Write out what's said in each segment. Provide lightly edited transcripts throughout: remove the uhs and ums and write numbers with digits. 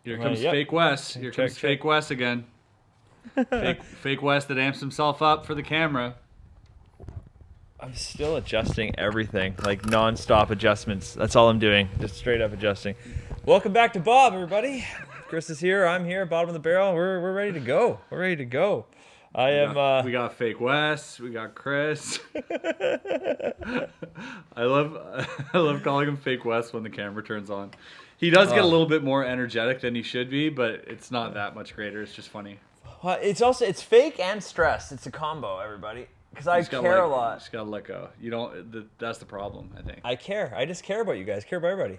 Here comes Fake Wes. Here comes Fake Wes again. Fake Wes that amps himself up for the camera. I'm still adjusting everything, like non-stop adjustments. That's all I'm doing, just straight up adjusting. Welcome back to B.O.B, everybody. Chris is here. I'm here. Bottom of the barrel. We're ready to go. We're ready to go. We got Fake Wes. We got Chris. I love calling him Fake Wes when the camera turns on. He does get a little bit more energetic than he should be, but it's not that much greater. It's just funny. It's fake and stress. It's a combo, everybody. Because I care a lot. Just gotta let go. You don't. That's the problem, I think. I care. I just care about you guys. I care about everybody.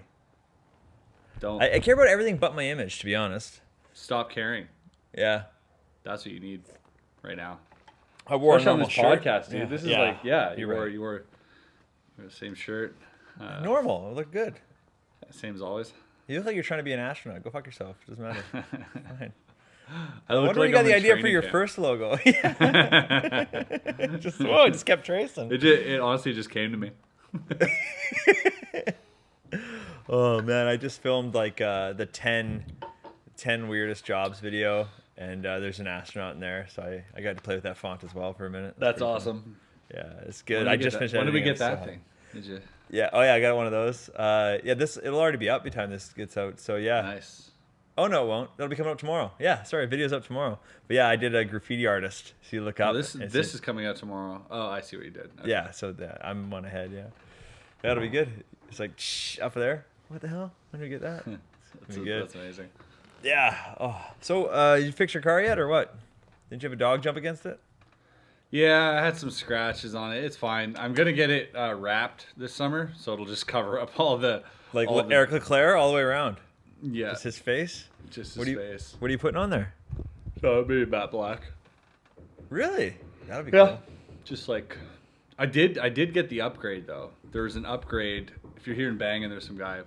Don't. I care about everything but my image, to be honest. Stop caring. Yeah. That's what you need right now. I wore on this podcast, dude. Yeah. This is you wore the same shirt. Normal. It looked good. Same as always. You look like you're trying to be an astronaut. Go fuck yourself. Doesn't matter. Fine. I look wonder you got the idea for your first logo. Just kept tracing. It honestly just came to me. Oh man, I just filmed like the 10 weirdest jobs video, and there's an astronaut in there, so I got to play with that font as well for a minute. That's awesome. Fun. Yeah, it's good. I just finished. When did we get that thing? Did you? Yeah. Oh yeah, I got one of those. It'll already be up by the time this gets out. So yeah. Nice. Oh no, it won't. That'll be coming up tomorrow. Yeah, sorry, video's up tomorrow. But yeah, I did a graffiti artist. So you look up. This is coming out tomorrow. Oh, I see what you did. Okay. Yeah, so I'm one ahead. Yeah, that'll be good. It's like up there. What the hell? When did you get that? That's amazing. Yeah. Oh, so you fix your car yet or what? Didn't you have a dog jump against it? Yeah, I had some scratches on it. It's fine. I'm gonna get it wrapped this summer, so it'll just cover up all the Eric Leclerc all the way around. Yeah. Just his face? Just his face. What are you putting on there? So it'd be matte black. Really? That'd be cool. Just like I did get the upgrade though. There's an upgrade. If you're hearing banging, there's some guy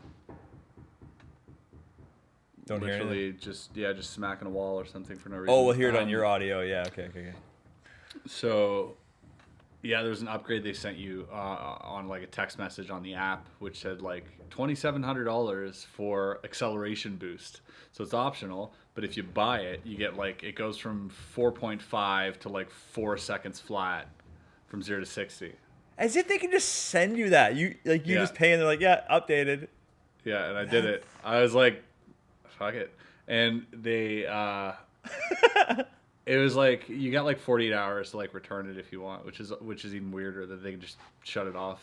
Don't hear literally just smacking a wall or something for no reason. Oh, we'll hear it on your audio. Yeah, okay. So yeah, there's an upgrade they sent you on like a text message on the app, which said like $2,700 for acceleration boost. So it's optional, but if you buy it, you get like it goes from 4.5 to like 4 seconds flat from 0 to 60. As if they can just send you that. You just pay and they're like, yeah, updated. Yeah, and I did it. I was like, fuck it, and they. It was like you got like 48 hours to like return it if you want, which is even weirder that they can just shut it off.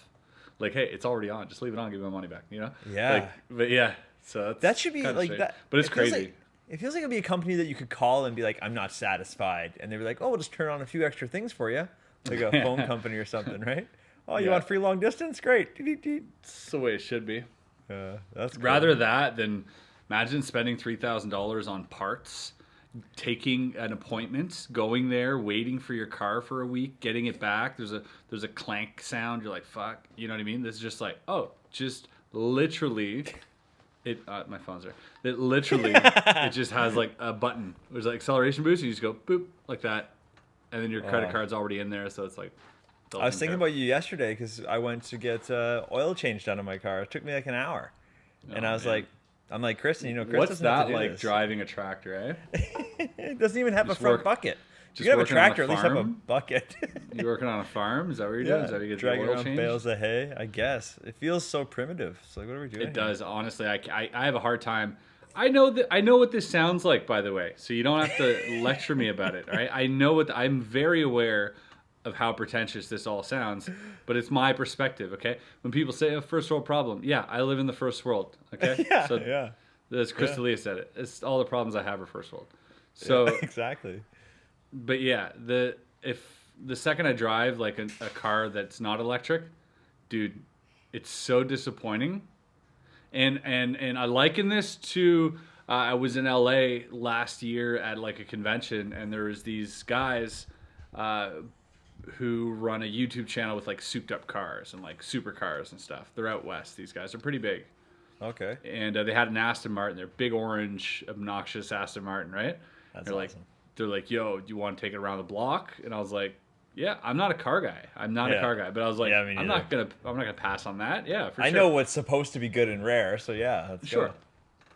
Like, hey, it's already on. Just leave it on. Give me my money back. You know? Yeah. But yeah. So that should be like strange. that. But it's crazy. It feels like it'd be a company that you could call and be like, I'm not satisfied, and they'd be like, oh, we'll just turn on a few extra things for you, like a phone company or something, right? Oh, you want free long distance? Great. It's the way it should be. That's cool. Rather that than imagine spending $3,000 on parts. Taking an appointment, going there, waiting for your car for a week, getting it back. There's a clank sound. You're like, fuck. You know what I mean? This is just like, just literally, my phone's there. It literally, it just has like a button. There's like acceleration boost. You just go boop like that, and then your credit card's already in there. So it's like. I was thinking about you yesterday because I went to get oil changed done on my car. It took me like an hour, and I was like. I'm like, Kristen, Chris what's doesn't that have to do like this. Driving a tractor, eh? It doesn't even have a front bucket. You can have a tractor, at least have a bucket. You working on a farm? Is that what you're doing? Is that how you get dragging the oil around changed? bales of hay, I guess. It feels so primitive. It's like, what are we doing? It does. Honestly, I have a hard time. I know what this sounds like, by the way, so you don't have to lecture me about it, all right? I'm very aware of how pretentious this all sounds, but it's my perspective, okay? When people say a first world problem, I live in the first world, okay? As Chris D'Elia said it. It's all the problems I have are first world. So exactly. But yeah, if the second I drive like a car that's not electric, dude, it's so disappointing. And I liken this to I was in LA last year at like a convention, and there was these guys who run a YouTube channel with like souped up cars and like supercars and stuff. They're out west. These guys are pretty big. Okay. And they had an Aston Martin. They're big orange, obnoxious Aston Martin, right? That's awesome. They're like, yo, do you want to take it around the block? And I was like, yeah, I'm not a car guy. I'm not a car guy. But I was like, I'm not gonna pass on that. Yeah, for sure. I know what's supposed to be good and rare, so yeah, let's sure. go.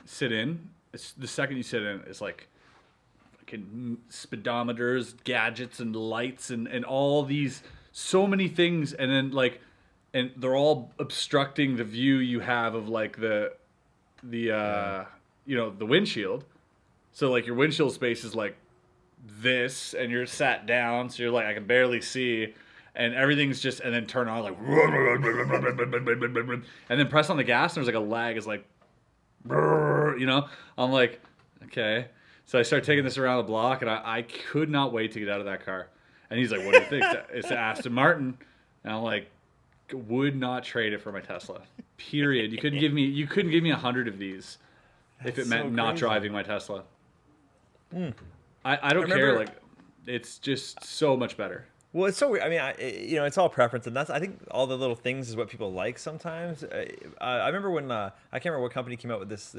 Sit in, the second you sit in, it's like fucking speedometers, gadgets, and lights, and all these, so many things, and then like, and they're all obstructing the view you have of like the the windshield. So like your windshield space is like this, and you're sat down, so you're like, I can barely see, and everything's just, and then turn on like, and then press on the gas, and there's like a lag. It's like, I'm like, okay. So I start taking this around the block, and I could not wait to get out of that car. And he's like, what do you think? It's an Aston Martin. And I'm like, would not trade it for my Tesla. Period. You couldn't give me 100 of these if it meant not driving my Tesla. I don't care. Like, it's just so much better. Well, it's so weird. I mean, it's all preference, and I think all the little things is what people like sometimes. I remember when I can't remember what company came out with this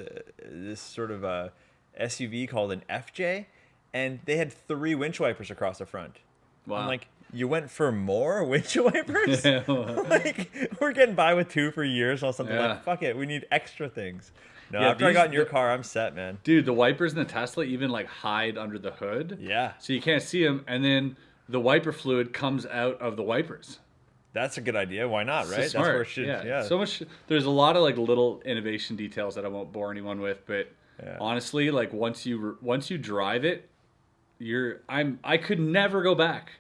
sort of SUV called an FJ, and they had 3 windshield wipers across the front. Wow. I'm like, you went for more windshield wipers? Like, we're getting by with 2 for years or something. Like, fuck it, we need extra things. No, after I got in your car, I'm set, man. Dude, the wipers in the Tesla even like hide under the hood. Yeah. So you can't see them, and then the wiper fluid comes out of the wipers. That's a good idea. Why not, right? That's where it should. Yeah. So much. There's a lot of like little innovation details that I won't bore anyone with, but honestly, like once you drive it, I could never go back.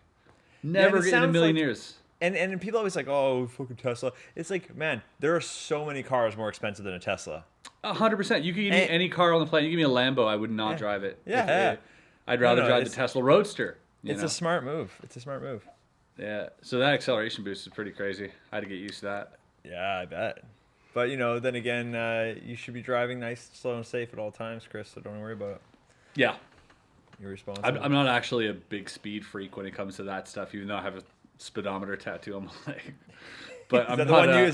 Never in a million years. And people always like, oh, fucking Tesla. It's like, man, there are so many cars more expensive than a Tesla. 100%. You could give me any car on the planet. You give me a Lambo, I would not drive it. I'd rather drive the Tesla Roadster. It's a smart move. Yeah. So that acceleration boost is pretty crazy. I had to get used to that. Yeah, I bet. But, then again, you should be driving nice, slow, and safe at all times, Chris, so don't worry about it. Yeah. You're responsible. I'm not actually a big speed freak when it comes to that stuff, even though I have a speedometer tattoo on my leg. But is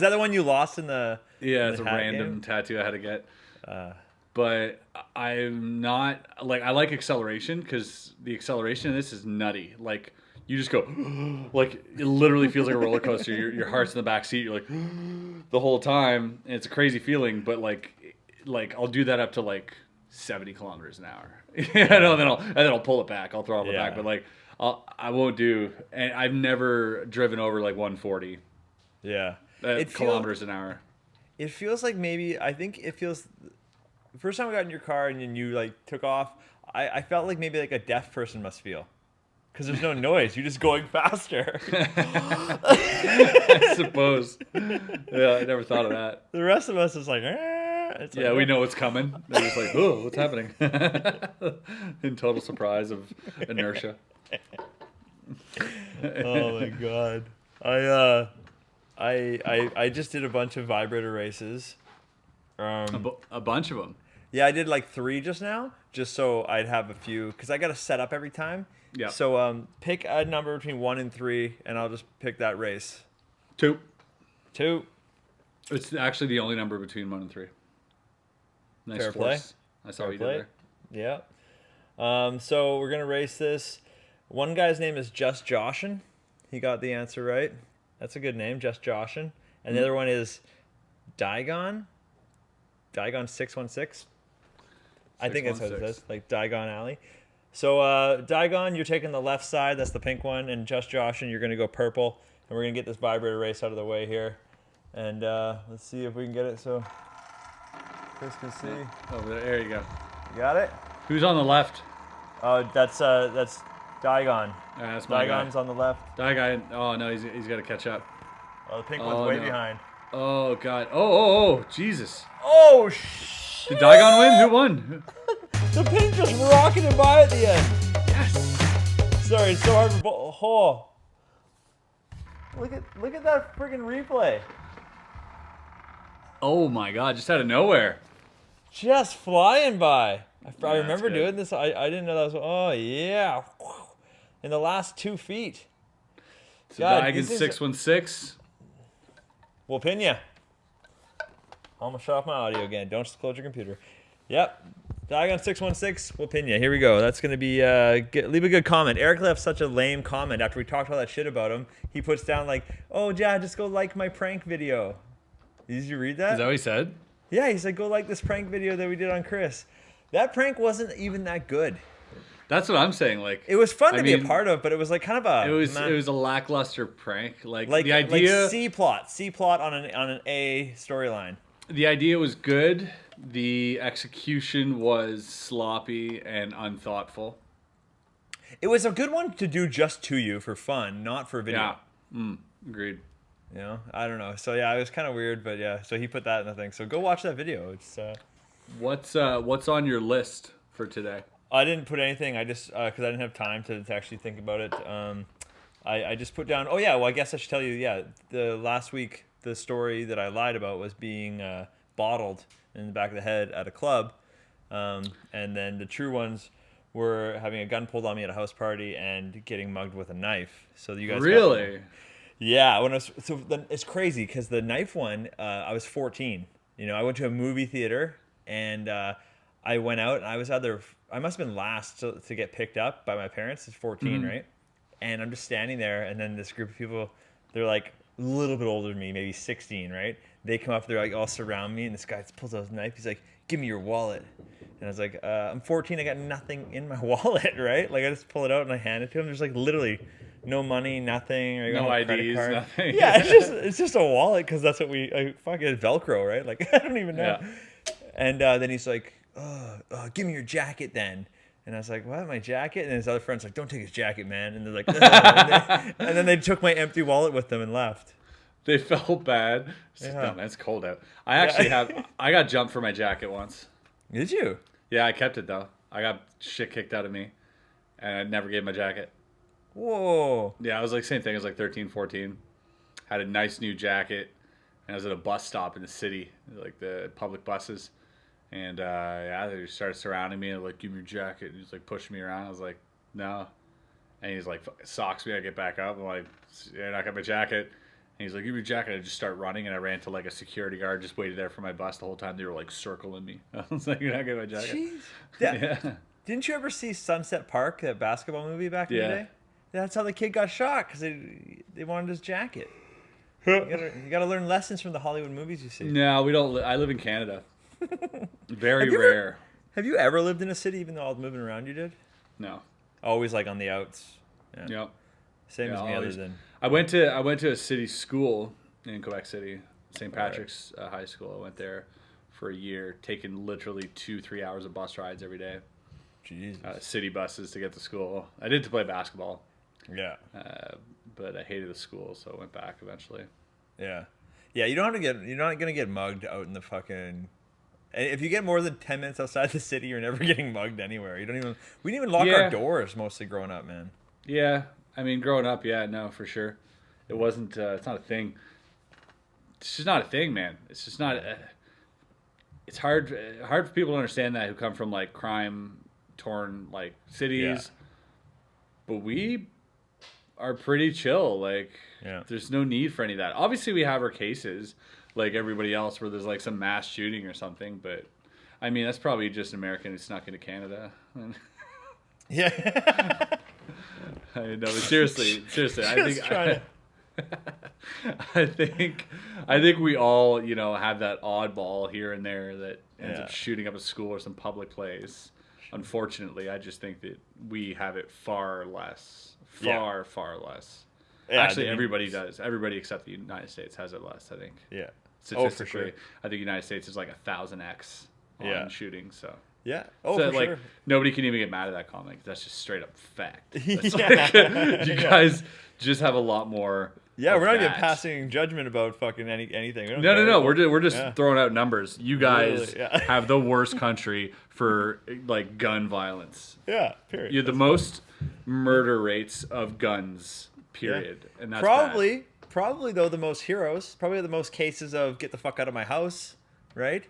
that the one you lost in the? Yeah, it's a random tattoo I had to get. But I'm not like, I like acceleration because the acceleration in this is nutty. Like you just go, like it literally feels like a roller coaster. Your heart's in the back seat. You're like the whole time, and it's a crazy feeling. But like I'll do that up to like 70 kilometers an hour. And then I'll pull it back. I'll throttle it back. But like I won't do. And I've never driven over like 140. Yeah. Kilometers an hour. It feels like the first time I got in your car and then you like took off, I felt like maybe like a deaf person must feel. Because there's no noise. You're just going faster. I suppose. Yeah, I never thought of that. The rest of us is like, we know what's coming. They're just like, oh, what's happening? In total surprise of inertia. Oh my God. I just did a bunch of Vibrator races. A bunch of them. Yeah, I did like 3 just now, just so I'd have a few, because I got to set up every time. Yeah. So pick a number between 1 and 3, and I'll just pick that race. 2. 2. It's actually the only number between 1 and 3. Nice Fair force. Play. I saw what you did there. Yeah. So we're going to race this. One guy's name is Just Joshin. He got the answer right. That's a good name, Just Joshin. And the other one is Digon 616. I think that's how it says, like Digon Alley. So Digon, you're taking the left side. That's the pink one. And Just Joshin, you're going to go purple. And we're going to get this Vibrator race out of the way here. And let's see if we can get it so Chris can see. Oh, there you go. You got it? Who's on the left? That's Digon. That's my Digon's guy. on the left. Digon. Oh no, he's got to catch up. Oh, the pink one's way behind. Oh God. Oh, Jesus. Oh shit. Did Digon win? Who won? The pink just rocketed by at the end. Yes. Sorry, it's so hard for Look at that friggin' replay. Oh my God! Just out of nowhere. Just flying by. I remember good. doing this. I didn't know that was. Oh yeah. In the last 2 feet. So Digon 616. We'll pin ya. Almost shut off my audio again. Don't just close your computer. Yep. Digon 616. We'll pin ya. Here we go. That's gonna be. Leave a good comment. Eric left such a lame comment after we talked all that shit about him. He puts down like, "Oh yeah, just go like my prank video." Did you read that? Is that what he said? Yeah, he said go like this prank video that we did on Chris. That prank wasn't even that good. That's what I'm saying. Like, It was fun I to be a mean, part of, but it was like kind of a it was a lackluster prank. Like like the idea, like C plot on an A storyline. the idea was good. The execution was sloppy and unthoughtful. It was a good one to do just to you for fun, not for video. Yeah, agreed. You know, I don't know. So yeah, it was kind of weird, but yeah. So he put that in the thing. So go watch that video. It's What's on your list for today? I didn't put anything. I just because I didn't have time to actually think about it. I just put down. Oh yeah, well I guess I should tell you. Yeah, the last week the story that I lied about was being bottled in the back of the head at a club, and then the true ones were having a gun pulled on me at a house party and getting mugged with a knife. So you guys Really? Yeah, it's crazy because the knife one, I was 14. You know, I went to a movie theater and I went out and I was either I must have been last to get picked up by my parents. It's 14, right? And I'm just standing there, and then this group of people, they're like a little bit older than me, maybe 16, right? They come up, they're like all surround me, and this guy pulls out his knife. He's like, "Give me your wallet." And I was like, "I'm 14. I got nothing in my wallet, right?" Like I just pull it out and I hand it to him. There's like literally no money, nothing. Or No credit IDs, card. nothing. Yeah, it's just a wallet because that's what I fucking Velcro, right? Like I don't even know. Yeah. And then he's like, "Give me your jacket then." And I was like, "What? My jacket?" And his other friend's like, "Don't take his jacket, man." And they're like, and then they took my empty wallet with them and left. They felt bad. Yeah. No, man, it's cold out. I actually I got jumped for my jacket once. Did you? Yeah, I kept it though. I got shit kicked out of me, and I never gave my jacket. Whoa. Yeah, I was like same thing. I was like 13, 14. Had a nice new jacket, and I was at a bus stop in the city, like the public buses. And yeah, they started surrounding me and like, "Give me your jacket." And he's like pushing me around. I was like, "No." And he's like socks me. I get back up. I'm like, "Yeah, I got my jacket." And he's like, "Give me your jacket." I just start running, and I ran to like a security guard, just waited there for my bus the whole time. They were like circling me. I was like, "You're not getting my jacket." Jeez. Yeah. Didn't you ever see Sunset Park, that basketball movie back in the Yeah. day? That's how the kid got shot because they wanted his jacket. You gotta learn lessons from the Hollywood movies you see. No, we don't. I live in Canada. Very Have you rare. Have you ever lived in a city, even though all the moving around you did? No. Always like on the outs. Yeah. Yep. Same Yeah, as me, always. other than. I went to a city school in Quebec City, St. Patrick's High School. I went there for a year, taking literally 2-3 hours of bus rides every day. Jesus. City buses to get to school. I did to play basketball, Yeah. but I hated the school, so I went back eventually. Yeah. Yeah, you don't have to get. You're not gonna get mugged out in the fucking. If you get more than 10 minutes outside the city, you're never getting mugged anywhere. You don't even. We didn't even lock our doors mostly growing up, man. Yeah, I mean, growing up, yeah, no, for sure. It wasn't. It's not a thing. It's just not a thing, man. It's just not. It's hard for people to understand that who come from like crime torn like cities. Yeah. But we are pretty chill. Like, Yeah. there's no need for any of that. Obviously, we have our cases like everybody else where there's like some mass shooting or something. But I mean, that's probably just an American who snuck into Canada. Yeah. I know, but seriously, I think we all, you know, have that oddball here and there that ends up shooting up a school or some public place. Unfortunately, I just think that we have it far less. Far less. Yeah, Actually, everybody does. Everybody except the United States has it less, I think. Yeah. Statistically, for sure. I think the United States is like 1,000x on shooting, so. Yeah. Oh, So, for like, sure. nobody can even get mad at that comment. That's just straight up fact. That's Yeah. you guys just have a lot more. Yeah, of we're not even that. passing judgment about fucking anything. We don't No. care. We're just throwing out numbers. You guys Literally, yeah. have the worst country for like gun violence. Yeah. Period. You're the most murder rates of guns. Period. And that's Probably though the most heroes. Probably the most cases of get the fuck out of my house. Right.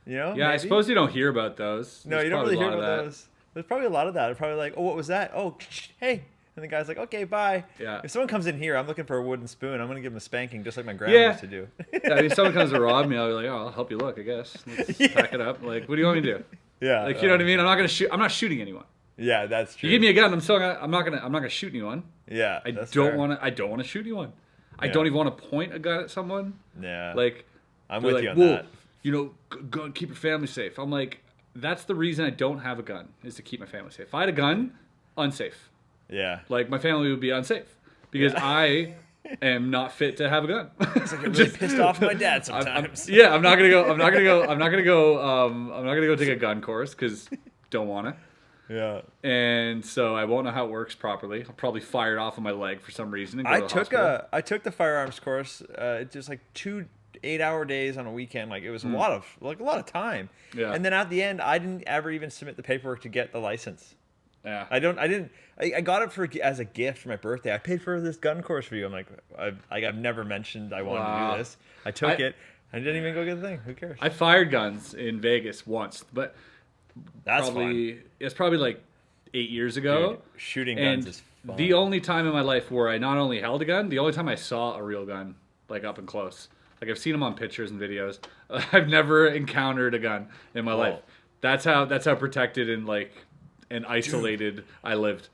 You know. Yeah, I maybe? suppose you don't hear about those. No, There's you don't probably really a hear lot about of that. those. There's probably a lot of that. They're probably like, "Oh, what was that? Oh, hey." And the guy's like, "Okay, bye." Yeah. If someone comes in here, I'm looking for a wooden spoon. I'm gonna give him a spanking, just like my grandma used to do. Yeah, I mean, someone comes to rob me, I'll be like, "Oh, I'll help you look, I guess. Let's pack it up." Like, what do you want me to do? Yeah. Like, you know what I mean? I'm not gonna shoot. I'm not shooting anyone. Yeah, that's true. You give me a gun, I'm not gonna shoot anyone. Yeah. I that's don't fair. want to. I don't want to shoot anyone. I Yeah. don't even want to point a gun at someone. Yeah. Like, I'm they're with like, you on "Well, that. you know, go and keep your family safe." I'm like, that's the reason I don't have a gun, is to keep my family safe. If I had a gun, unsafe. Yeah. Like, my family would be unsafe because I am not fit to have a gun. It's like I'm really pissed off at my dad sometimes. I'm not gonna go take a gun course because don't want to. Yeah. And so I won't know how it works properly. I'll probably fire it off on my leg for some reason. And go I to the hospital. took the firearms course. Just like 2 8-hour days on a weekend. Like it was a lot of time. Yeah. And then at the end, I didn't ever even submit the paperwork to get the license. Yeah. I got it as a gift for my birthday. I paid for this gun course for you. I'm like, I've never mentioned I wanted to do this. I took it. I didn't even go get the thing. Who cares? I fired guns in Vegas once, but That's fun. It's probably like 8 years ago. Dude, shooting guns and is fun. the only time in my life where I not only held a gun, the only time I saw a real gun, like up and close. Like I've seen them on pictures and videos. I've never encountered a gun in my life. That's how protected and isolated I lived.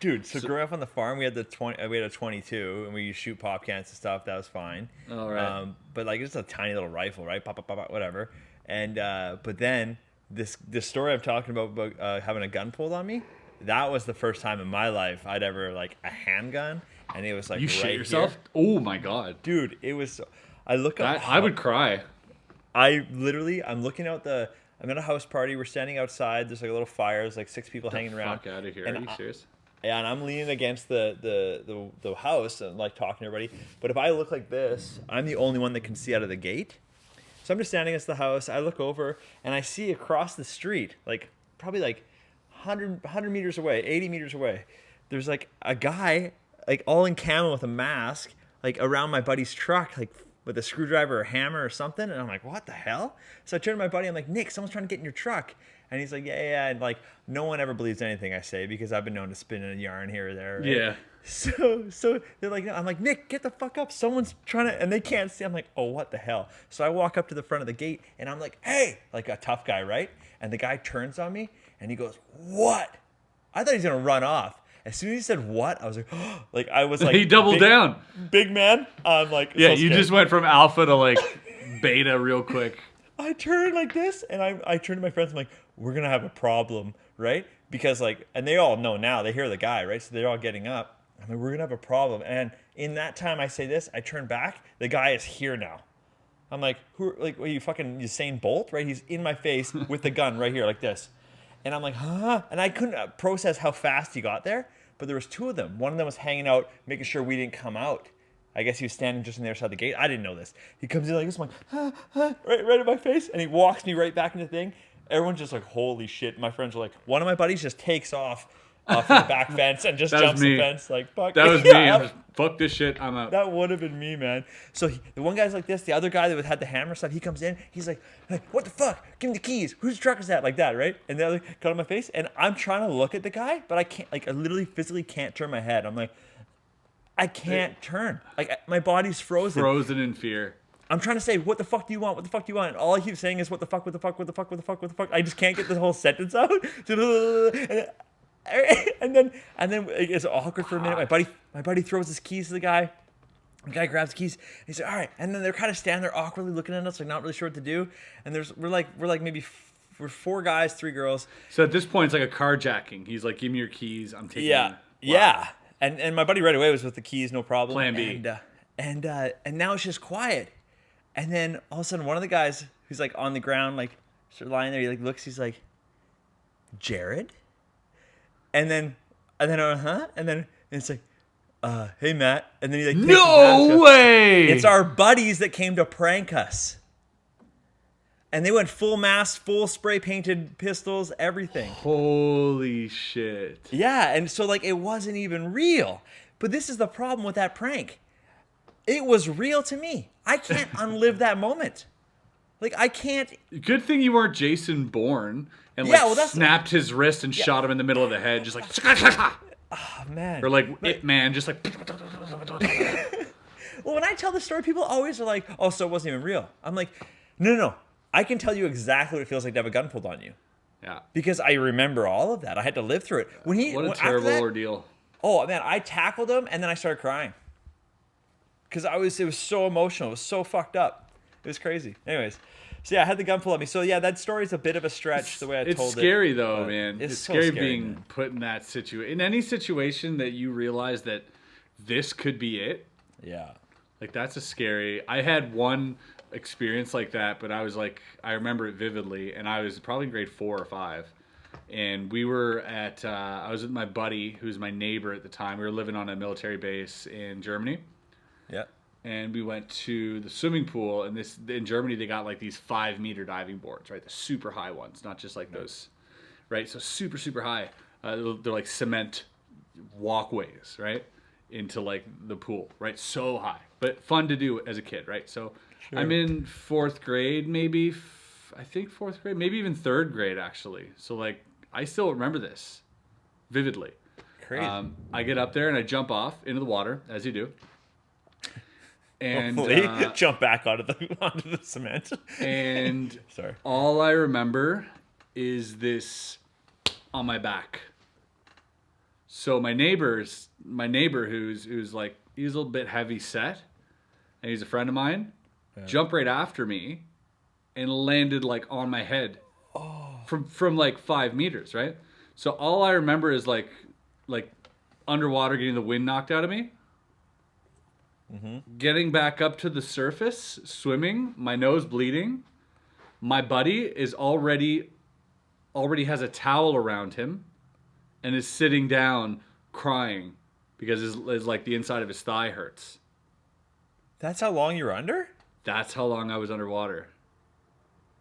Dude, so growing up on the farm, we had a 22, and we used to shoot pop cans and stuff. That was fine. All right. But like it's a tiny little rifle, right? Pop, pop, pop, pop, whatever. And but then this story I'm talking about having a gun pulled on me, that was the first time in my life I'd ever like a handgun, and it was like You right shit yourself? here. Oh my god, Dude! It was. I look up. I would cry. I'm looking out I'm at a house party. We're standing outside. There's like a little fire. There's like 6 people hanging around. Fuck out of here! And Are you serious? And I'm leaning against the house and like talking to everybody. But if I look like this, I'm the only one that can see out of the gate. So I'm just standing against the house. I look over and I see across the street, like probably like 100 meters away, 80 meters away, there's like a guy like all in camo with a mask, like around my buddy's truck, like with a screwdriver or hammer or something. And I'm like, what the hell? So I turn to my buddy. I'm like, Nick, someone's trying to get in your truck. And he's like, yeah. And like, no one ever believes anything I say because I've been known to spin in a yarn here or there. Right? Yeah. So they're like, I'm like, Nick, get the fuck up. Someone's trying to, and they can't see. I'm like, oh, what the hell? So I walk up to the front of the gate and I'm like, hey, like a tough guy, right? And the guy turns on me and he goes, what? I thought he was going to run off. As soon as he said what, I was like, oh, like I was like, he doubled down. Big man. I'm like, Yeah, so you scared. just went from alpha to like beta real quick. I turned like this, and I turned to my friends. I'm like, we're gonna have a problem, right? Because like, and they all know now. They hear the guy, right? So they're all getting up. I'm like, we're gonna have a problem. And in that time, I say this. I turn back. The guy is here now. I'm like, who? Like, what are you fucking Usain Bolt, right? He's in my face with the gun right here, like this. And I'm like, huh? And I couldn't process how fast he got there. But there was 2 of them. One of them was hanging out, making sure we didn't come out. I guess he was standing just on the other side of the gate. I didn't know this. He comes in like this. I'm like, right in my face. And he walks me right back into the thing. Everyone's just like, holy shit. My friends are like, one of my buddies just takes off from the back fence and just jumps the fence. Like, fuck. That was me. I'm just, fuck this shit. I'm out. That would have been me, man. So the one guy's like this. The other guy that had the hammer stuff, he comes in. He's like, hey, what the fuck? Give me the keys. Whose truck is that? Like that, right? And the other got on my face. And I'm trying to look at the guy, but I can't. Like, I literally physically can't turn my head. I'm like, I can't turn. Like, my body's frozen. Frozen in fear. I'm trying to say, what the fuck do you want? What the fuck do you want? And all I keep saying is, what the fuck, what the fuck, what the fuck, what the fuck, what the fuck. I just can't get the whole sentence out. And then it's awkward for a minute. My buddy throws his keys to the guy. The guy grabs the keys. And he said, all right. And then they're kind of standing there awkwardly looking at us, like not really sure what to do. And we're 4 guys, 3 girls. So at this point, it's like a carjacking. He's like, give me your keys. I'm taking Yeah. Wow. Yeah. And my buddy right away was with the keys, no problem. Plan B. And now it's just quiet. And then all of a sudden, one of the guys who's like on the ground, like sort of lying there, he like looks, he's like, Jared? And then it's like, hey Matt. And then he like, takes his mask No off. way! It's our buddies that came to prank us. And they went full mask, full spray painted pistols, everything. Holy shit. Yeah, and so like it wasn't even real. But this is the problem with that prank. It was real to me. I can't unlive that moment. Like I can't. Good thing you weren't Jason Bourne and snapped his wrist and shot him in the middle of the head, just like. Oh man. Or like It Man, just like. Well, when I tell the story, people always are like, "Oh, so it wasn't even real." I'm like, no. I can tell you exactly what it feels like to have a gun pulled on you. Yeah. Because I remember all of that. I had to live through it. What a terrible ordeal. Oh man, I tackled him and then I started crying. Because it was so emotional. It was so fucked up. It was crazy. Anyways, So yeah, I had the gun pulled at me. So yeah, that story's a bit of a stretch the way I told it. It's scary though, but man. It's so scary being man. put in that situation. In any situation that you realize that this could be it. Yeah. Like that's a scary. I had one experience like that, but I was like, I remember it vividly, and I was probably in grade 4 or 5, and we were at. I was with my buddy, who's my neighbor at the time. We were living on a military base in Germany. Yeah. And we went to the swimming pool, and in Germany they got like these 5-meter diving boards, right? The super high ones, not just like those, right? So super super high. They're like cement walkways, right, into like the pool, right? So high, but fun to do as a kid, right? So sure. I'm in 4th grade, maybe. I think 4th grade, maybe even 3rd grade actually. So like I still remember this vividly. Crazy. I get up there and I jump off into the water, as you do. And jump back onto the cement. And sorry, all I remember is this on my back. So my neighbor who's like, he's a little bit heavy set, and he's a friend of mine, jumped right after me and landed like on my head. From like 5 meters, right? So all I remember is like underwater, getting the wind knocked out of me. Getting back up to the surface, swimming, my nose bleeding. My buddy is already has a towel around him and is sitting down crying because his like the inside of his thigh hurts. That's how long you're under? That's how long I was underwater.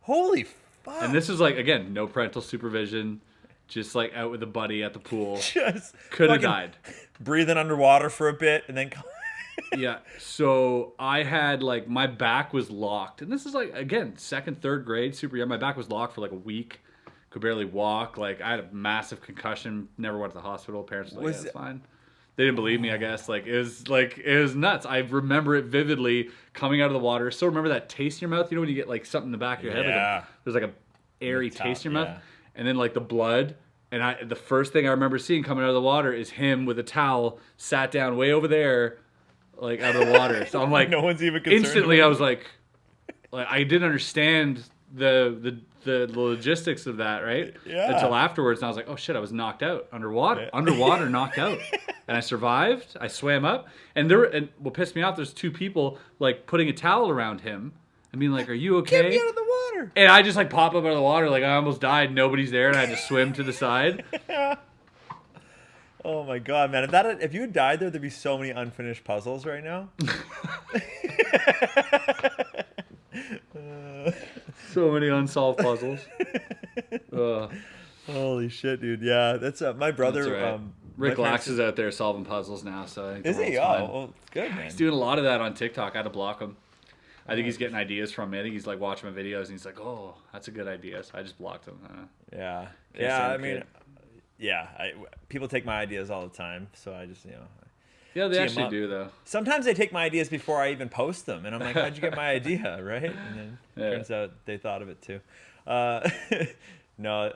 Holy fuck. And this is like, again, no parental supervision, just like out with a buddy at the pool. Just could have died. Breathing underwater for a bit and then yeah, so I had like, my back was locked, and this is like, again, 2nd, 3rd grade, super young. My back was locked for like a week, could barely walk. Like I had a massive concussion, never went to the hospital. Parents were like, yeah, it's fine. They didn't believe me, I guess. Like it was nuts. I remember it vividly, coming out of the water. Still remember that taste in your mouth. You know when you get like something in the back of your head, there's like a airy taste in your mouth, and then like the blood. And the first thing I remember seeing coming out of the water is him with a towel, sat down way over there, like out of the water. So I'm like, no one's even concerned. Instantly, I was like I didn't understand the logistics of that, right? Yeah. Until afterwards, and I was like, oh shit, I was knocked out underwater, knocked out, and I survived. I swam up, and what pissed me off, there's 2 people like putting a towel around him and being like, are you okay? Get me out of the water. And I just like pop up out of the water, like I almost died. Nobody's there, and I had to swim to the side. Oh my god, man! If you had died there, there'd be so many unfinished puzzles right now. So many unsolved puzzles. Holy shit, dude! Yeah, that's my brother. That's right. Rick Lax is out there solving puzzles now, so I think is he? Oh, well, good, man. He's doing a lot of that on TikTok. I had to block him. I think he's getting ideas from me. I think he's like watching my videos and he's like, "Oh, that's a good idea." So I just blocked him. Yeah, yeah. I mean, yeah. People take my ideas all the time, so I just Yeah, they actually do though. Sometimes they take my ideas before I even post them, and I'm like, "How'd you get my idea?" Right? And then turns out they thought of it too. No,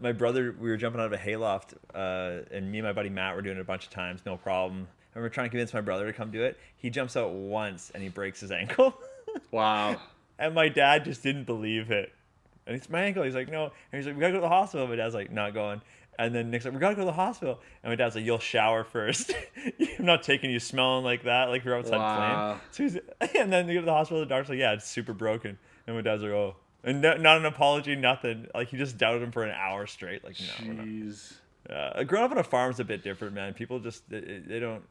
my brother, we were jumping out of a hayloft, and me and my buddy Matt were doing it a bunch of times, no problem. And we're trying to convince my brother to come do it. He jumps out once and he breaks his ankle. Wow. And my dad just didn't believe it. And it's my ankle. He's like, no. And he's like, we gotta go to the hospital. My dad's like, not going. And then Nick's like, we gotta go to the hospital. And my dad's like, you'll shower first. I'm not taking you smelling like that, like you're outside playing. So and then they go to the hospital. The doctor's like, yeah, it's super broken. And my dad's like, oh. And not an apology, nothing. Like he just doubted him for an hour straight. Like, no. Jeez. Growing up on a farm is a bit different, man. People just they don't.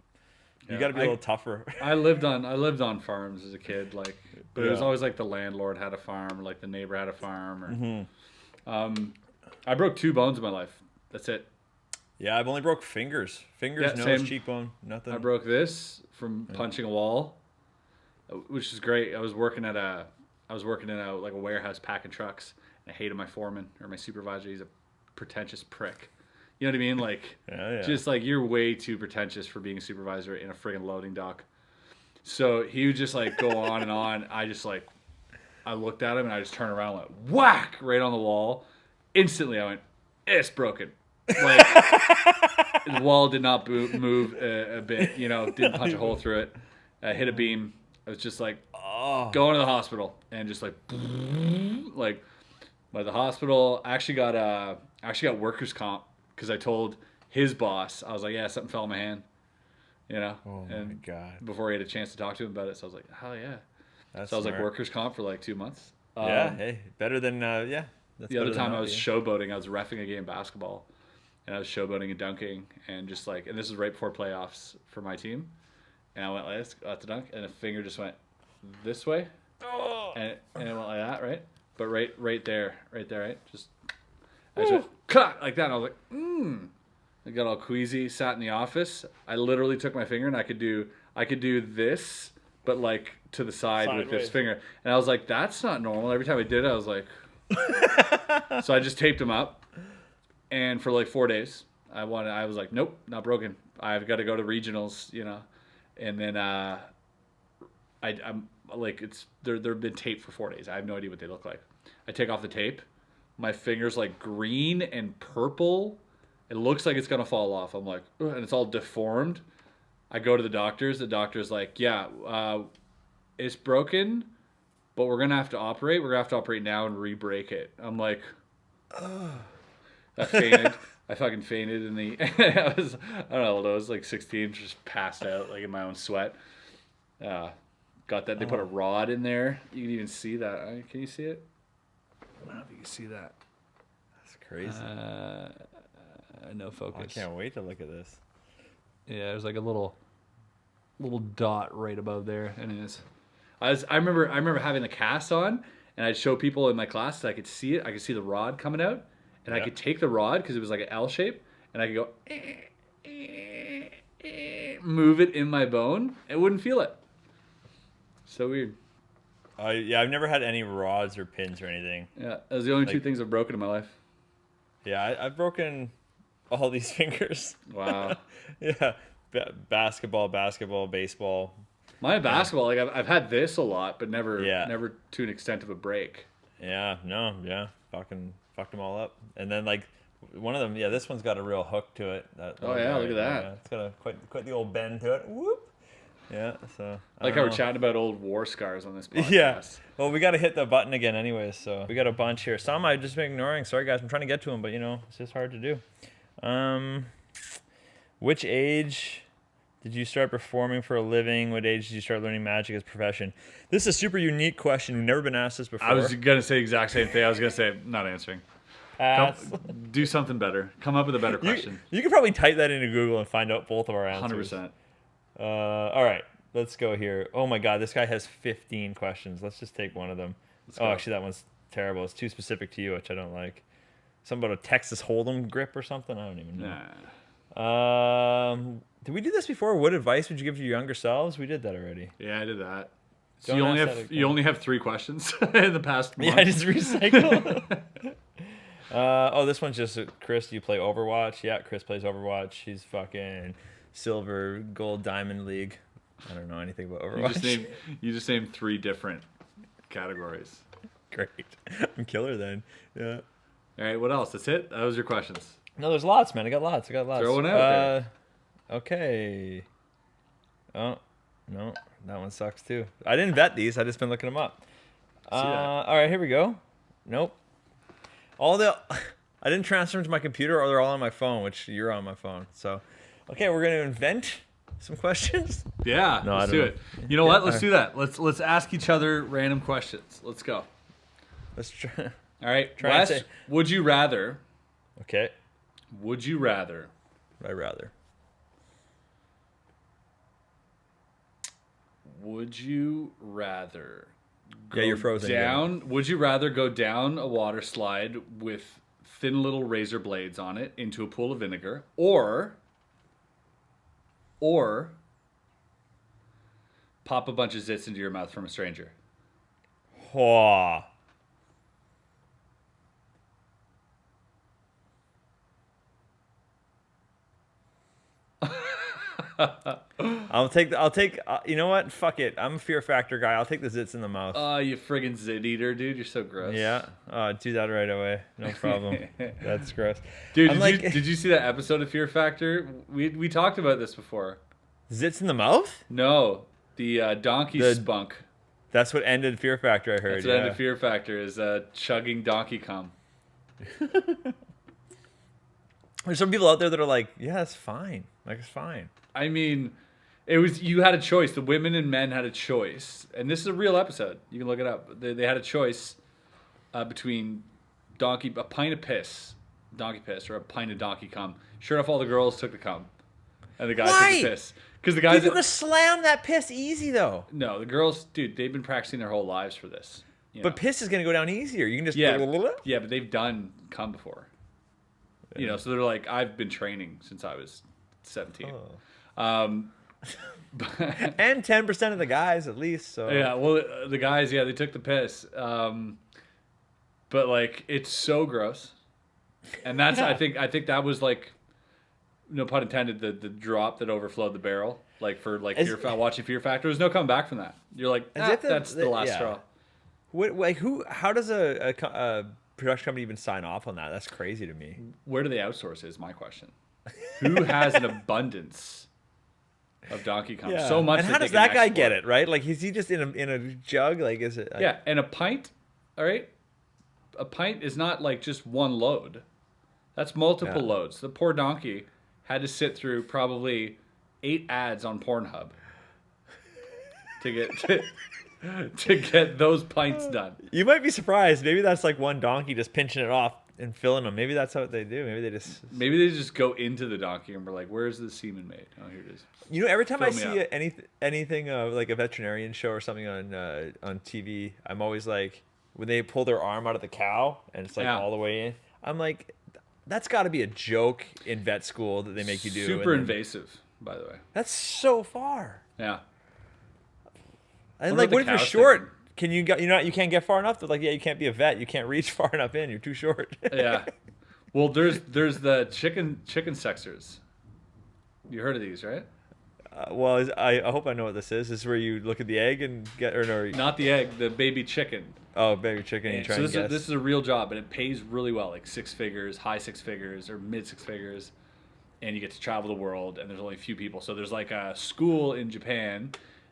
You got to be a little tougher. I lived on farms as a kid, like, but it was always like the landlord had a farm, or like the neighbor had a farm. Or, I broke 2 bones in my life. That's it. Yeah, I've only broke fingers, nose, same. Cheekbone, nothing. I broke this from punching a wall, which is great. I was working in a like a warehouse packing trucks, and I hated my foreman or my supervisor. He's a pretentious prick. You know what I mean? Like, just like, you're way too pretentious for being a supervisor in a friggin' loading dock. So he would just like go on and on. I looked at him and I just turned around and went whack right on the wall. Instantly I went, it's broken. Like, the wall did not move a bit, didn't punch a hole through it. Hit a beam. I was just like Oh. going to the hospital and just like by the hospital. I actually got workers comp because I told his boss, I was like, yeah, something fell in my hand, you know. Oh and my God. Before he had a chance to talk to him about it, so I was like, hell yeah. That's So I was like smart. workers comp for like 2 months. Yeah. Hey, better than yeah. That's The other better than time I was not, showboating, I was reffing a game of basketball, and I was showboating and dunking, and just like, and this is right before playoffs for my team, and I went like this at the dunk, and a finger just went this way, Oh. and it went like that, right? But right there, right? Just I just went cut like that, and I was like, I got all queasy, sat in the office. I literally took my finger and I could do this, but like to the side with this Sideways. finger, and I was like, that's not normal. Every time I did it, I was like. So I just taped them up, and for like 4 days, I was like, nope, not broken. I've got to go to regionals, you know, and then I'm like, they've been taped for 4 days. I have no idea what they look like. I take off the tape, my finger's like green and purple. It looks like it's gonna fall off. I'm like, ugh, and it's all deformed. I go to the doctors. The doctor's like, yeah, it's broken. But we're gonna have to operate. We're gonna have to operate now and re-break it. I'm like, I fainted. I fucking fainted in the. I don't know. I was like 16, just passed out like in my own sweat. Got that. They put a rod in there. You can even see that. Can you see it? I don't know if you can see that. That's crazy. No focus. I can't wait to look at this. Yeah, there's like a little dot right above there, and it is. I remember having the cast on, and I'd show people in my class that I could see it. I could see the rod coming out, and I could take the rod because it was like an L shape, and I could go move it in my bone. It wouldn't feel it. So weird. Yeah, I've never had any rods or pins or anything. Yeah, those are the only two Like- things I've broken in my life. Yeah, I've broken all these fingers. Wow. Yeah, basketball, baseball. My basketball, like I've had this a lot, but never to an extent of a break. Yeah, fucking fucked them all up. And then like one of them, yeah, this one's got a real hook to it. Oh yeah, look at that. Yeah, it's got a quite the old bend to it. Whoop. Yeah, so I Like don't how we're know. chatting about old war scars on this podcast. Yeah. Well, we got to hit the button again anyways, so we got a bunch here. Some I've just been ignoring. Sorry, guys. I'm trying to get to them, but, you know, it's just hard to do. Which age did you start performing for a living? What age did you start learning magic as a profession? This is a super unique question. We've never been asked this before. I was going to say the exact same thing. I was going to say, not answering. Pass. Do something better. Come up with a better question. You could probably type that into Google and find out both of our answers. 100%. All right, let's go here. Oh my God, this guy has 15 questions. Let's just take one of them. go. Actually, that one's terrible. It's too specific to you, which I don't like. Something about a Texas Hold'em grip or something. I don't even know. Nah. Did we do this before? What advice would you give to your younger selves? We did that already. Yeah, I did that. So Don't you only ask that have again. you only have 3 questions in the past month. Yeah, I just recycle. This one's just Chris. Do you play Overwatch? Yeah, Chris plays Overwatch. He's fucking silver, gold, diamond league. I don't know anything about Overwatch. You just named 3 different categories. Great. I'm killer then. Yeah. All right, what else? That's it? That was your questions. No, there's lots, man. I got lots. Throw one out there. Okay. Oh, no. That one sucks too. I didn't vet these. I just been looking them up. See that. All right, here we go. Nope. I didn't transfer them to my computer, or they're all on my phone, which you're on my phone. So, okay, we're going to invent some questions. Yeah, No, I let's don't do know. it. You know what? Yeah, Let's do that. Let's ask each other random questions. Let's go. Let's try. All right, Try and Wes, say- would you rather? Okay. Would you rather? I'd rather. Would you rather? Yeah, you're frozen again. Down. Would you rather go down a water slide with thin little razor blades on it into a pool of vinegar, or pop a bunch of zits into your mouth from a stranger? Oh. I'll take. You know what? Fuck it. I'm a fear factor guy. I'll take the zits in the mouth. Oh, you friggin' zit eater, dude! You're so gross. Yeah. Do that right away. No problem. That's gross. Dude, I'm did you see that episode of Fear Factor? We talked about this before. Zits in the mouth? No, The donkey The- spunk. That's what ended Fear Factor, I heard. That's what ended Fear Factor is chugging donkey cum. There's some people out there that are like, yeah, it's fine. Like, it's fine. I mean, you had a choice. The women and men had a choice, and this is a real episode. You can look it up. They had a choice between a pint of piss, donkey piss, or a pint of donkey cum. Sure enough, all the girls took the cum, and the guys took the piss. Because the guys, Dude, you can slam that piss easy though. no, the girls, dude, they've been practicing their whole lives for this. You know? But piss is gonna go down easier. You can just yeah, but they've done cum before. You know, so they're like, I've been training since I was 17. and 10% of the guys at least. So yeah, well, the guys, they took the piss. But like, it's so gross, and that's I think that was like, no pun intended, the drop that overflowed the barrel. Like for like watching Fear Factor, there's no coming back from that. You're like, that's the last straw. What, like who? How does a production company even sign off on that? That's crazy to me. Where do they outsource? Is my question. Who has an abundance of donkey cum? Yeah. So much. And how does that guy get it? Right? Like, is he just in a jug? Like, is it? Like... Yeah, and a pint. All right, a pint is not like just one load. That's multiple loads. The poor donkey had to sit through probably 8 ads on Pornhub to get those pints done. You might be surprised. Maybe that's like one donkey just pinching it off and filling them. Maybe that's what they do. Maybe they just go into the donkey and we're like, "Where's the semen made?" Oh, here it is. You know, every time I see anything like a veterinarian show or something on TV, I'm always like, when they pull their arm out of the cow and it's like all the way in, I'm like, that's got to be a joke in vet school that they make you do. Super invasive, by the way. That's so far. Yeah. And like, what if you're short? Can you can't get far enough? They're like, yeah, you can't be a vet. You can't reach far enough in. You're too short. Yeah. Well, there's the chicken sexers. You heard of these, right? Well, I hope I know what this is. This is where you look at the egg and get, or no? Not the egg, the baby chicken. Oh, baby chicken. And you try and guess. This is a real job, and it pays really well, like 6 figures, high 6 figures, or mid 6 figures, and you get to travel the world. And there's only a few people, so there's like a school in Japan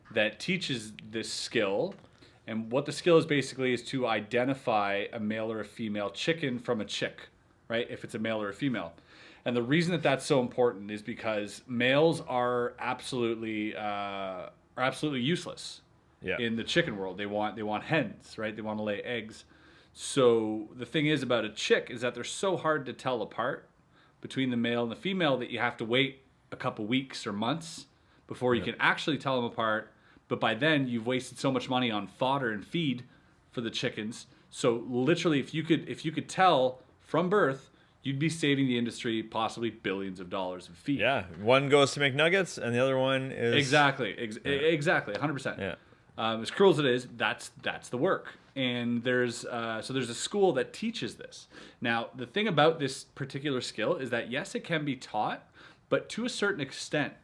that teaches this skill. And what the skill is basically is to identify a male or a female chicken from a chick, right? If it's a male or a female. And the reason that that's so important is because males are absolutely useless in the chicken world. They want hens, right? They want to lay eggs. So the thing is about a chick is that they're so hard to tell apart between the male and the female that you have to wait a couple weeks or months before you can actually tell them apart. But by then you've wasted so much money on fodder and feed for the chickens. So literally, if you could tell from birth, you'd be saving the industry possibly billions of dollars of feed. Yeah, one goes to make nuggets, and the other one is exactly, 100%. Yeah. As cruel as it is, that's the work. And there's a school that teaches this. Now, the thing about this particular skill is that yes, it can be taught, but to a certain extent.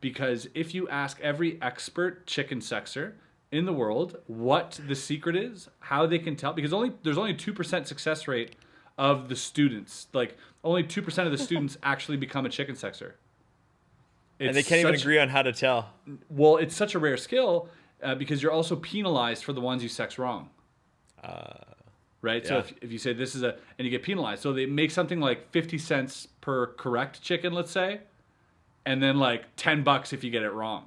Because if you ask every expert chicken sexer in the world what the secret is, how they can tell, because there's only 2% success rate of the students. Like, only 2% of the students actually become a chicken sexer. And they can't even agree on how to tell. Well, it's such a rare skill because you're also penalized for the ones you sex wrong. Right? Yeah. So if you say this is and you get penalized. So they make something like 50 cents per correct chicken, let's say. And then like $10 if you get it wrong.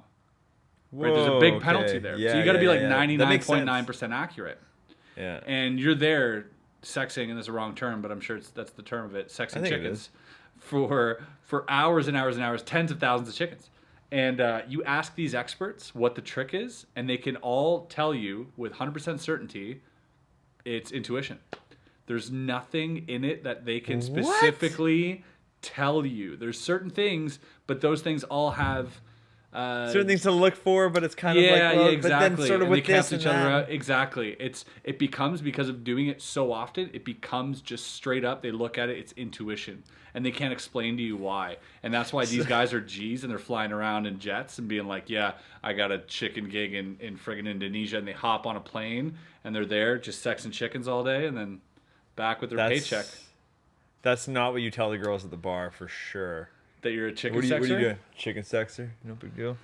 Whoa, right? There's a big penalty there. Yeah, so you got to be like 99.9% accurate. Yeah. And you're there sexing, and that's a wrong term, but I'm sure that's the term of it, sexing chickens for hours and hours and hours, tens of thousands of chickens. And you ask these experts what the trick is, and they can all tell you with 100% certainty it's intuition. There's nothing in it that they can specifically tell you. There's certain things, but those things all have certain things to look for, but it's kind of like, well, exactly. But then sort of and with they this cancel each other out. Exactly. It becomes, because of doing it so often, it becomes just straight up. They look at it, it's intuition, and they can't explain to you why. And that's why these guys are G's and they're flying around in jets and being like, yeah, I got a chicken gig in friggin' Indonesia, and they hop on a plane and they're there just sexing chickens all day and then back with their paycheck. That's not what you tell the girls at the bar for sure. That you're a chicken sexer? What are you doing? Chicken sexer? No big deal.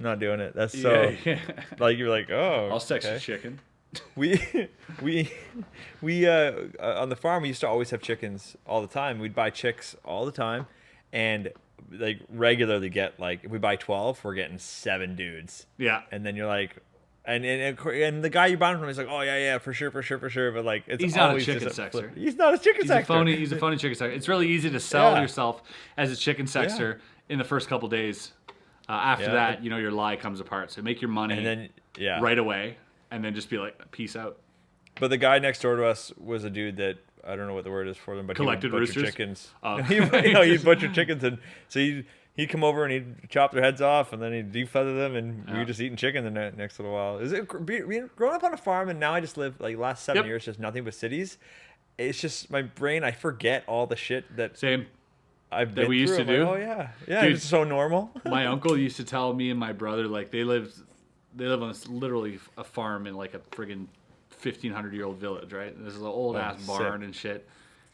I'm not doing it. That's so like you're like, oh, I'll sex your chicken. We on the farm we used to always have chickens all the time. We'd buy chicks all the time, and like regularly get like if we buy 12, we're getting 7 dudes. Yeah, and then you're like, and the guy you're buying from is like, oh yeah, for sure. But like, he's not a chicken sexer. He's not a chicken sexer. He's a phony chicken sexer. It's really easy to sell yourself as a chicken sexer in the first couple days. After that, your lie comes apart. So make your money and then right away. And then just be like, peace out. But the guy next door to us was a dude that, I don't know what the word is for them, but collected he would butcher roosters? chickens. Oh. He'd butcher chickens. And so he'd come over and he'd chop their heads off and then he'd defeather them. And we were just eating chicken the next little while. Is it growing up on a farm and now I just live, like last 7 years, just nothing but cities. It's just my brain, I forget all the shit that... Same. I've that been we used through. to do. Like, oh, yeah. Dude, it's so normal. My uncle used to tell me and my brother, like, they live on this literally a farm in like a friggin' 1,500-year-old village, right? This is an old ass barn and shit.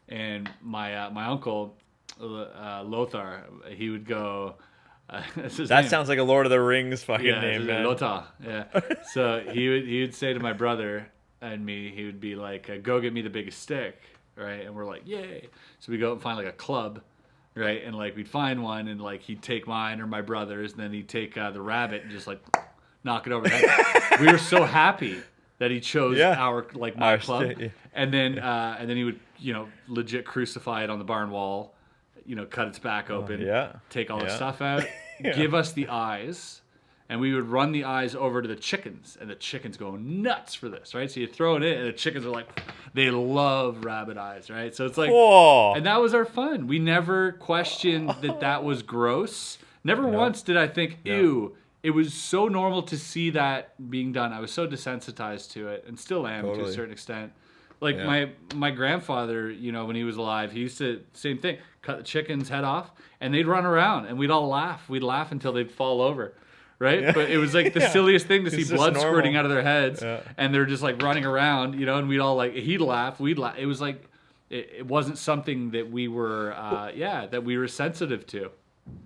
And my uncle Lothar, he would go. That sounds like a Lord of the Rings fucking name, man. Lothar. Yeah. So he would say to my brother and me, he would be like, "Go get me the biggest stick," right? And we're like, "Yay!" So we go and find like a club. Right, and like we'd find one, and like he'd take mine or my brother's, and then he'd take the rabbit and just like knock it over the head. We were so happy that he chose my club, and then he would legit crucify it on the barn wall, cut its back open, take all the stuff out, give us the eyes, and we would run the eyes over to the chickens, and the chickens go nuts for this, right? So you throw it in, and the chickens are like, they love rabbit eyes, right? So it's like, whoa. And that was our fun. We never questioned that was gross. Never once did I think, ew. It was so normal to see that being done. I was so desensitized to it, and still am to a certain extent. Like my grandfather, when he was alive, he used to, same thing, cut the chicken's head off, and they'd run around, and we'd all laugh. We'd laugh until they'd fall over. Right? Yeah. But it was like the silliest thing to see blood squirting out of their heads, and they're just like running around, and we'd all like, he'd laugh, we'd laugh. It was like, it wasn't something that we were, sensitive to.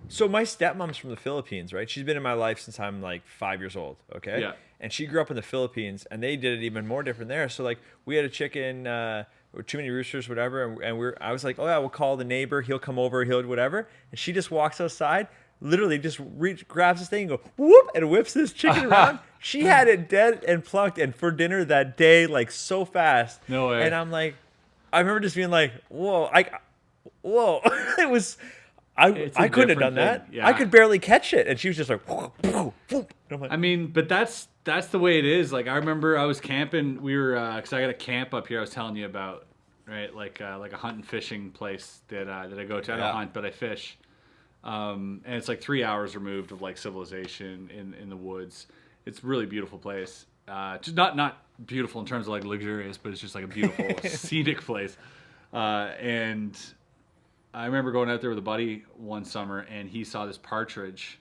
So my stepmom's from the Philippines, right? She's been in my life since I'm like 5 years old, okay? Yeah. And she grew up in the Philippines, and they did it even more different there. So like we had a chicken, or too many roosters, whatever, and I was like, oh yeah, we'll call the neighbor, he'll come over, he'll whatever. And she just walks outside, literally just grabs this thing and go whoop and whips this chicken around. She had it dead and plucked and for dinner that day, like so fast. No way. And I'm like, I remember just being like, whoa. It was, I couldn't have done that. Yeah. I could barely catch it. And she was just like, whoop, whoop, whoop. And I'm like, I mean, but that's the way it is. Like I remember I was camping. We were, cause I got a camp up here I was telling you about, right? Like a hunt and fishing place that I go to. I don't hunt, but I fish. And it's like 3 hours removed of like civilization in the woods. It's a really beautiful place. Just not beautiful in terms of like luxurious, but it's just like a beautiful scenic place. And I remember going out there with a buddy one summer, and he saw this partridge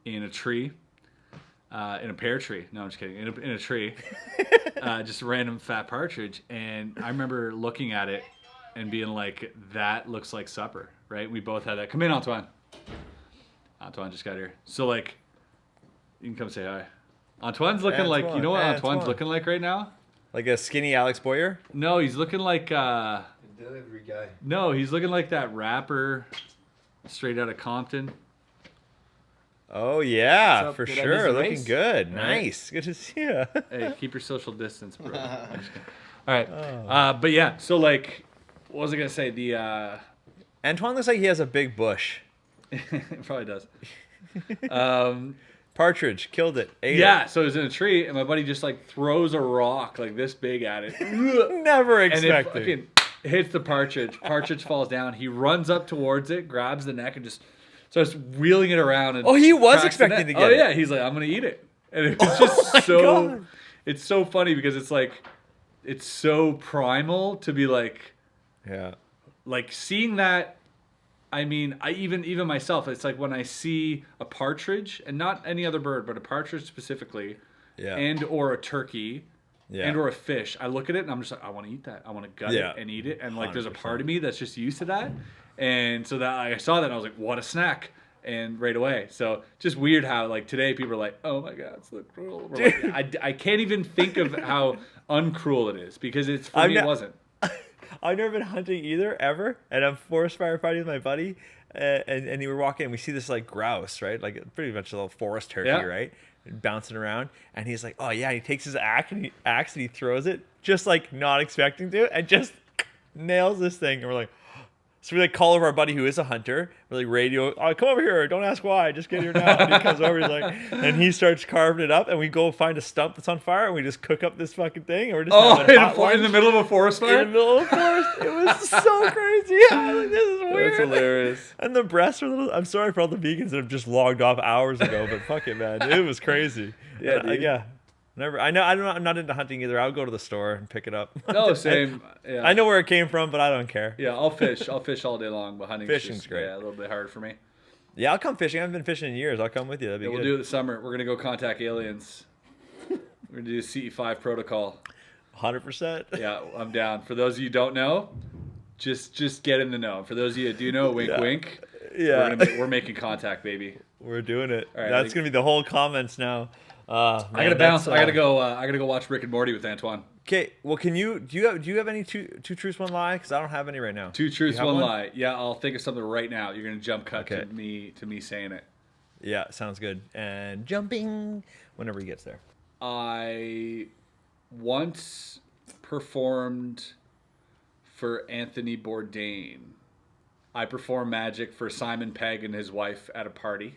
in a tree, in a pear tree. No, I'm just kidding. In a tree, just a random fat partridge. And I remember looking at it and being like, "That looks like supper." Right? We both had that. Come in, Antoine. Antoine just got here. So, like, you can come say hi. Antoine's looking like, you know what Antoine's looking like right now? Like a skinny Alex Boyer? No, he's looking like, a delivery guy. No, he's looking like that rapper straight out of Compton. Oh, yeah, up? for Did I sure. miss a Looking race? good. Right. Nice. Good to see you. Hey, keep your social distance, bro. All right. But yeah, so, like, what was I going to say? The, Antoine looks like he has a big bush. it probably does. Partridge, killed it. Ate it. So it was in a tree, and my buddy just like throws a rock like this big at it. Never And it expected. fucking hits the partridge. Partridge falls down. He runs up towards it, grabs the neck, and just starts wheeling it around. And He was cracks the expecting neck. to get it. Oh yeah, he's like, I'm gonna eat it, and it was just God. It's so funny because it's like, it's so primal to be like, Yeah. like seeing that. I mean, even myself, it's like when I see a partridge, and not any other bird, but a partridge specifically, and or a turkey, and or a fish, I look at it and I'm just like, I want to eat that. I want to gut it and eat it. And like, there's a part of me that's just used to that. And so that I saw that and I was like, what a snack. and right away. So just weird how like today people are like, oh my god, it's so cruel. We're like, I can't even think of how uncruel it is because it's for me it wasn't. I've never been hunting either ever, and I'm forest firefighting with my buddy, and we were walking and we see this like grouse, right, like pretty much a little forest turkey, right, bouncing around, and he's like, oh yeah, and he takes his axe and he throws it just like not expecting to, and just nails this thing, and we're like. So we like call over our buddy who is a hunter. We're like radio, oh, come over here. Don't ask why. Just get here now. And he comes over. He's like, and he starts carving it up. And we go find a stump that's on fire. And we just cook up this fucking thing. And we're just in the middle of a forest fire. In the middle of a forest. It was so crazy. I was like, this is weird. That's hilarious. And the breasts were little. I'm sorry for all the vegans that have just logged off hours ago, but fuck it, man. It was crazy. Yeah, dude. Yeah. I'm not into hunting either. I'll go to the store and pick it up. No, same. Yeah. I know where it came from, but I don't care. Yeah, I'll fish all day long, but Fishing's great. Yeah, a little bit hard for me. Yeah, I'll come fishing. I haven't been fishing in years. I'll come with you. That'd be good. We'll do it this summer. We're gonna go contact aliens. We're gonna do CE5 protocol. 100%. Yeah, I'm down. For those of you who don't know, just get in the know. For those of you that do know, wink, wink. Yeah, we're making contact, baby. We're doing it. All right, That's gonna be the whole comments now. I gotta bounce. I gotta go watch Rick and Morty with Antoine. Okay. Well, do you have any two truths, one lie? Because I don't have any right now. Two truths, one lie. Yeah, I'll think of something right now. You're gonna jump cut to me saying it. Yeah, sounds good. And jumping whenever he gets there. I once performed for Anthony Bourdain. I performed magic for Simon Pegg and his wife at a party.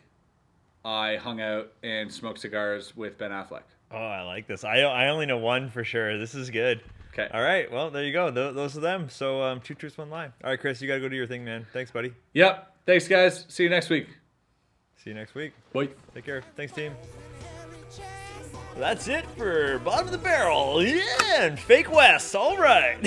I hung out and smoked cigars with Ben Affleck. Oh, I like this. I only know one for sure. This is good. Okay. All right. Well, there you go. Those are them. So, two truths, one lie. All right, Chris, you got to go do your thing, man. Thanks, buddy. Yep. Thanks, guys. See you next week. See you next week. Bye. Take care. Thanks, team. That's it for Bottom of the Barrel. Yeah, and Fake West. All right.